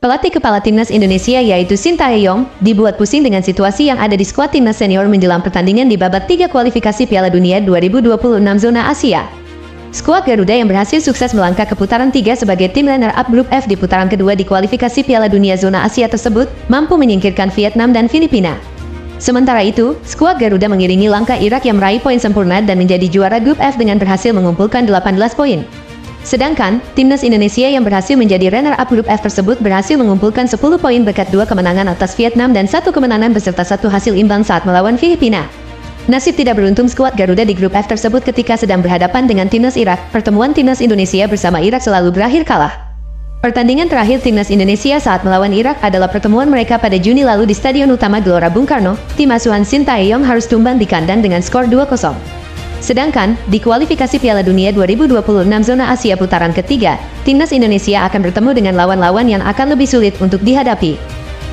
Pelatih kepala timnas Indonesia yaitu Sintayong dibuat pusing dengan situasi yang ada di skuad timnas senior menjelang pertandingan di babak 3 kualifikasi Piala Dunia 2026 zona Asia. Skuad Garuda yang berhasil sukses melangkah ke putaran 3 sebagai tim runner-up grup F di putaran kedua di kualifikasi Piala Dunia zona Asia tersebut mampu menyingkirkan Vietnam dan Filipina. Sementara itu, skuad Garuda mengiringi langkah Irak yang meraih poin sempurna dan menjadi juara grup F dengan berhasil mengumpulkan 18 poin. Sedangkan, timnas Indonesia yang berhasil menjadi runner-up grup F tersebut berhasil mengumpulkan 10 poin berkat 2 kemenangan atas Vietnam dan 1 kemenangan beserta 1 hasil imbang saat melawan Filipina. Nasib tidak beruntung skuad Garuda di grup F tersebut ketika sedang berhadapan dengan timnas Irak. Pertemuan timnas Indonesia bersama Irak selalu berakhir kalah. Pertandingan terakhir timnas Indonesia saat melawan Irak adalah pertemuan mereka pada Juni lalu di Stadion Utama Gelora Bung Karno. Tim asuhan Sintayong harus tumbang di kandang dengan skor 2-0. Sedangkan, di kualifikasi Piala Dunia 2026 zona Asia putaran ketiga, timnas Indonesia akan bertemu dengan lawan-lawan yang akan lebih sulit untuk dihadapi.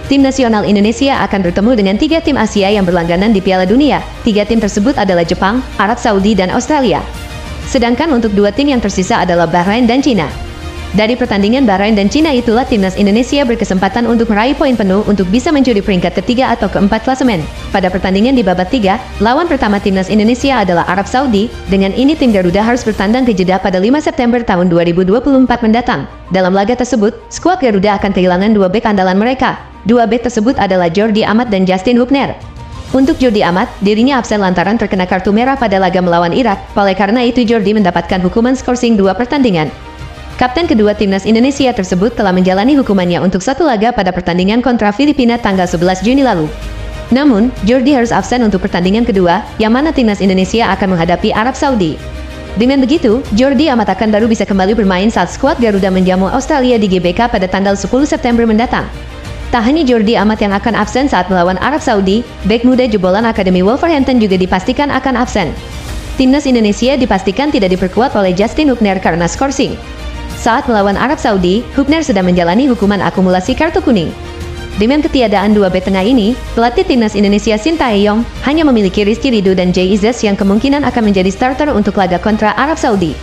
Tim nasional Indonesia akan bertemu dengan 3 tim Asia yang berlangganan di Piala Dunia. 3 tim tersebut adalah Jepang, Arab Saudi, dan Australia. Sedangkan untuk 2 tim yang tersisa adalah Bahrain dan Cina. Dari pertandingan Bahrain dan Cina itulah timnas Indonesia berkesempatan untuk meraih poin penuh untuk bisa mencuri peringkat ketiga atau keempat klasemen. Pada pertandingan di babak 3, lawan pertama timnas Indonesia adalah Arab Saudi. Dengan ini tim Garuda harus bertandang ke Jeddah pada 5 September tahun 2024 mendatang. Dalam laga tersebut, skuad Garuda akan kehilangan 2 bek andalan mereka. 2 bek tersebut adalah Jordi Amat dan Justin Hubner. Untuk Jordi Amat, dirinya absen lantaran terkena kartu merah pada laga melawan Irak. Oleh karena itu Jordi mendapatkan hukuman skorsing 2 pertandingan. Kapten kedua timnas Indonesia tersebut telah menjalani hukumannya untuk 1 laga pada pertandingan kontra Filipina tanggal 11 Juni lalu. Namun, Jordi harus absen untuk pertandingan kedua, yang mana timnas Indonesia akan menghadapi Arab Saudi. Dengan begitu, Jordi Amat akan baru bisa kembali bermain saat skuad Garuda menjamu Australia di GBK pada tanggal 10 September mendatang. Tak hanya Jordi Amat yang akan absen saat melawan Arab Saudi, bek muda jebolan Akademi Wolverhampton juga dipastikan akan absen. Timnas Indonesia dipastikan tidak diperkuat oleh Justin Hubner karena skorsing. Saat melawan Arab Saudi, Hubner sedang menjalani hukuman akumulasi kartu kuning. Dengan ketiadaan 2 bek tengah ini, pelatih timnas Indonesia Sintayong hanya memiliki Rizky Ridho dan Jay Izzes yang kemungkinan akan menjadi starter untuk laga kontra Arab Saudi.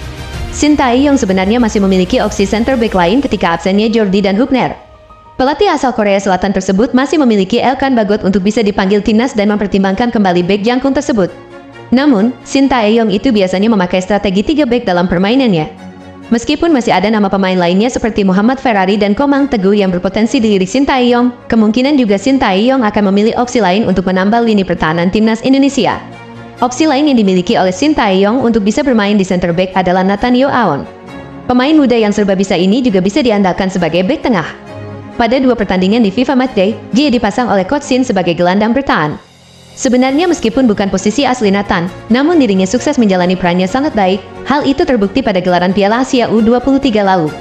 Sintayong sebenarnya masih memiliki opsi center back lain ketika absennya Jordi dan Hubner. Pelatih asal Korea Selatan tersebut masih memiliki Elkan Bagot untuk bisa dipanggil timnas dan mempertimbangkan kembali bek jangkung tersebut. Namun, Sintayong itu biasanya memakai strategi 3 bek dalam permainannya. Meskipun masih ada nama pemain lainnya seperti Muhammad Ferrari dan Komang Teguh yang berpotensi dilirik Sintayong, kemungkinan juga Sintayong akan memilih opsi lain untuk menambal lini pertahanan timnas Indonesia. Opsi lain yang dimiliki oleh Sintayong untuk bisa bermain di center back adalah Nathaniel Aon. Pemain muda yang serba bisa ini juga bisa diandalkan sebagai back tengah. Pada 2 pertandingan di FIFA Matchday, dia dipasang oleh Coach Shin sebagai gelandang bertahan. Sebenarnya meskipun bukan posisi asli Nathan, namun dirinya sukses menjalani perannya sangat baik. Hal itu terbukti pada gelaran Piala Asia U23 lalu.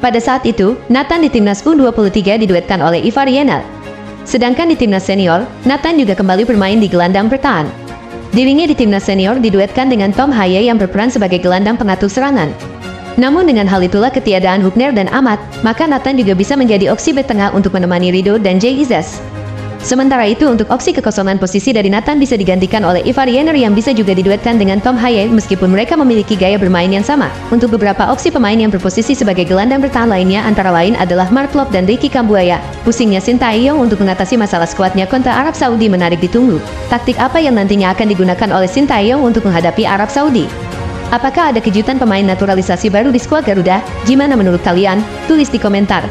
Pada saat itu, Nathan di timnas U23 diduetkan oleh Ivar Yenal. Sedangkan di timnas senior, Nathan juga kembali bermain di gelandang bertahan. Dirinya di timnas senior diduetkan dengan Tom Haye yang berperan sebagai gelandang pengatur serangan. Namun dengan hal itulah ketiadaan Hubner dan Amat, maka Nathan juga bisa menjadi opsi bek tengah untuk menemani Ridho dan Jay Izzes. Sementara itu untuk opsi kekosongan posisi dari Nathan bisa digantikan oleh Ivar Yenal yang bisa juga diduetkan dengan Tom Haye meskipun mereka memiliki gaya bermain yang sama. Untuk beberapa opsi pemain yang berposisi sebagai gelandang bertahan lainnya antara lain adalah Mark Klok dan Ricky Kambuaya. Pusingnya Sintayong untuk mengatasi masalah skuadnya kontra Arab Saudi menarik ditunggu. Taktik apa yang nantinya akan digunakan oleh Sintayong untuk menghadapi Arab Saudi? Apakah ada kejutan pemain naturalisasi baru di skuad Garuda? Gimana menurut kalian? Tulis di komentar.